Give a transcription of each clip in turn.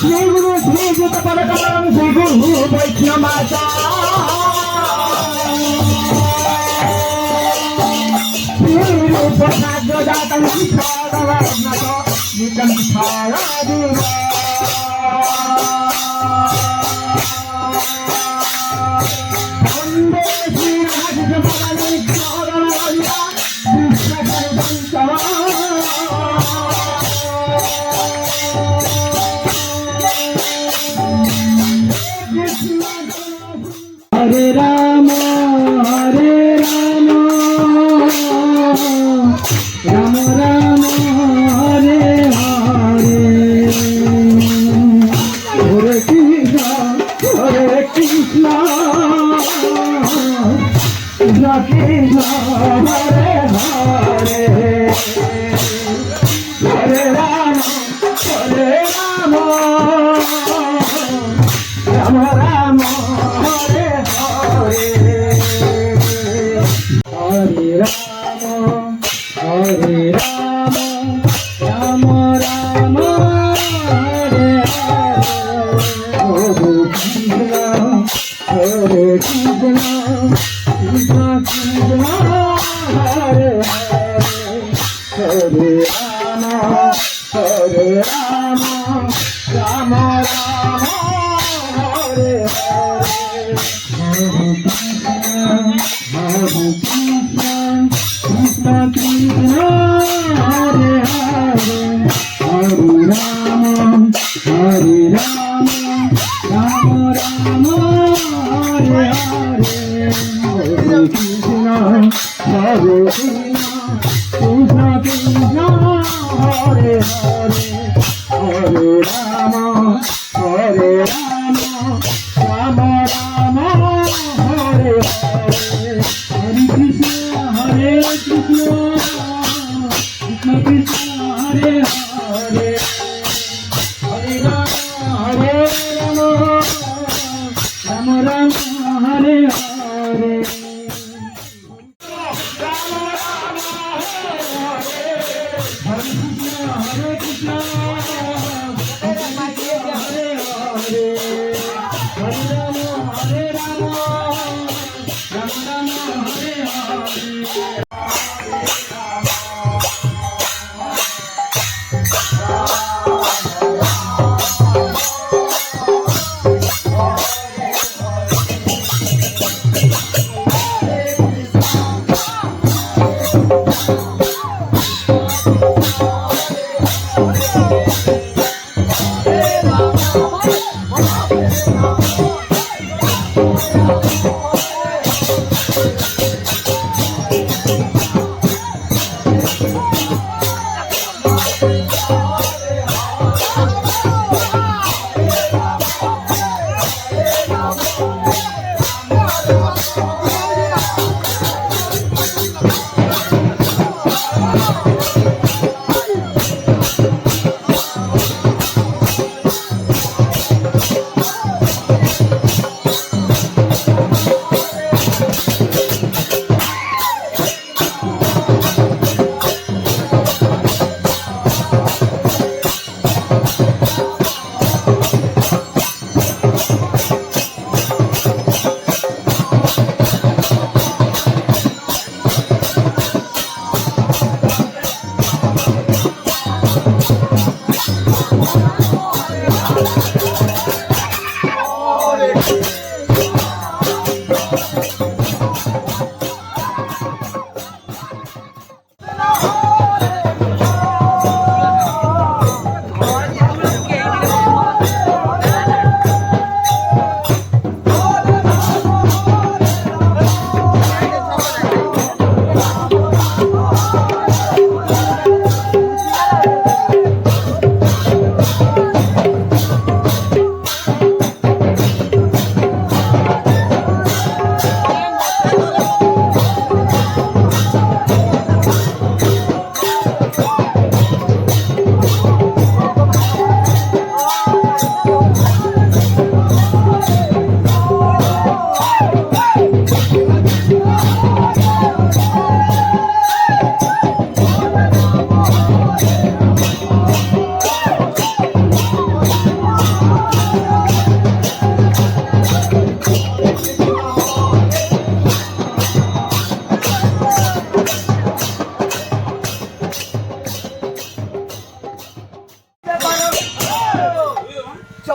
श्री गुरु श्री युत पदकमलं श्री गुरु वैष्णवाचा श्री रूप साग्रजातं विशालवर्णक नित्यं छायाधीरा वन्दे श्रीराजपदनिष्ठागणवन्या विश्वकर्मं हरे राम राम राम हरे हरे हरे कृष्ण कृष्ण कृष्ण हरे हरे हरे राम राम राम हरे हरे हरे राम राम राम हरे हरे कृष्ण कृष्ण कृष्ण हरे हरे हरे राम राम राम हरे हरे हरे कृष्ण कृष्ण कृष्ण हरे हरे हरे राम राम राम हरे हरे हरे कृष्ण कृष्ण कृष्ण हरे हरे हरे राम राम राम हरे हरे हरे कृष्ण कृष्ण कृष्ण हरे हरे हरे राम राम राम हरे हरे हरे कृष्ण हरे राम राम राम हरे हरे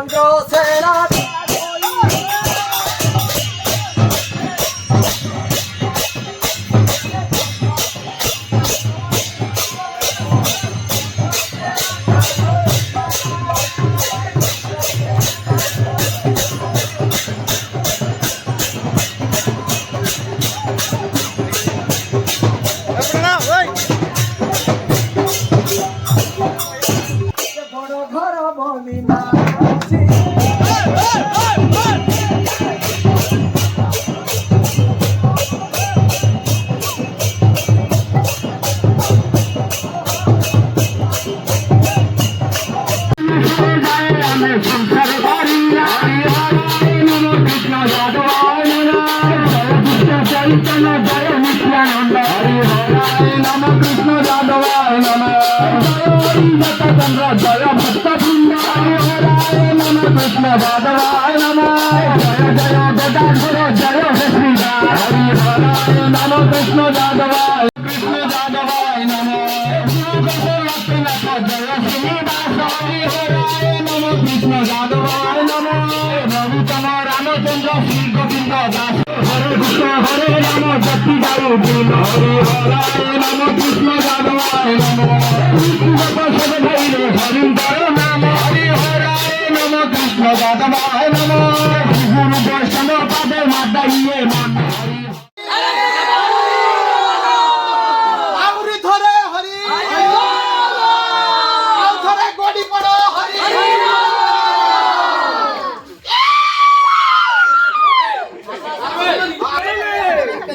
চন্দ্র সেরা বড় ঘর বলি না সংসার করি কৃষ্ণ যাদবায় চৈতন্য জয় নিত্যানন্দ হরি হরায় নম কৃষ্ণ যাদবায় নম চন্দ্র জয় ভক্তবৃন্দ হরি হরায় নম কৃষ্ণ যাদবায় নম জয় জয় গদাধর জয় শ্রীরাম হরি হরায় নম কৃষ্ণ যাদবায় নম জয় শ্রীনিবাস হরি হরায় নম কৃষ্ণ যাদবায় নম রবিতম রামচন্দ্র শ্রী গোবিন্দ দাস হরে কৃষ্ণ হরে রাম জপি যাও দিন হরি হরায় নম কৃষ্ণ যাদবায় নম হরিন্দর নাম হরি হরায় নম কৃষ্ণ যাদবায় নম গুরু বৈষ্ণব পাদে মাদাইয়ে মান আউরি ধরে হরি আউ ধরে গড়ি পড়ো হরি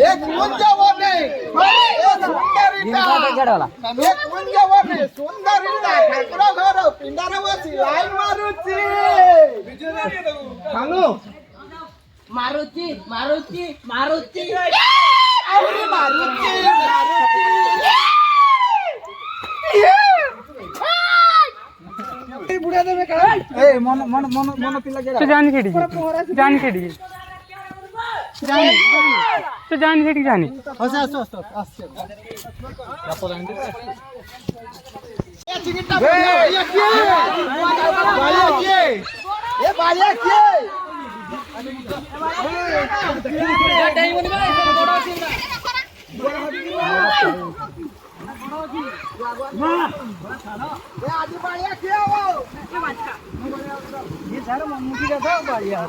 এক কুঞ্জবনে এক কুঞ্জবনে সুন্দরীটা ঠাকুর ঘর পিন্ডার বসি লাইন মারুছি ভাঙু মারুতি মারুতি মারুতি আউরি মারুছি বুড়া দেবে কাজ এই মন মন মন মন পিলা কে जान के जान के तो जान के जानी আসছে আসছে আসছে আসছে এ টিকিটটা বাড়িয়া কে বাড়িয়া কে এ বাড়িয়া কে এ আজি বাড়িয়া কে আও ये सारा मम्मी का था बढ़िया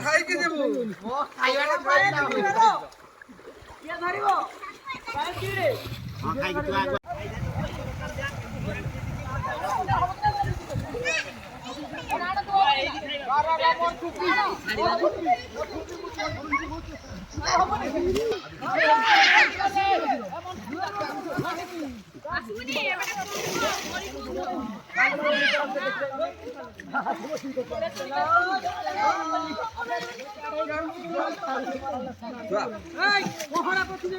খাইকে দেব খাইবাটা পাইনা কে ধরিব খাইকি রে খাইকি তুই আগ এই ওহরা পছন্দ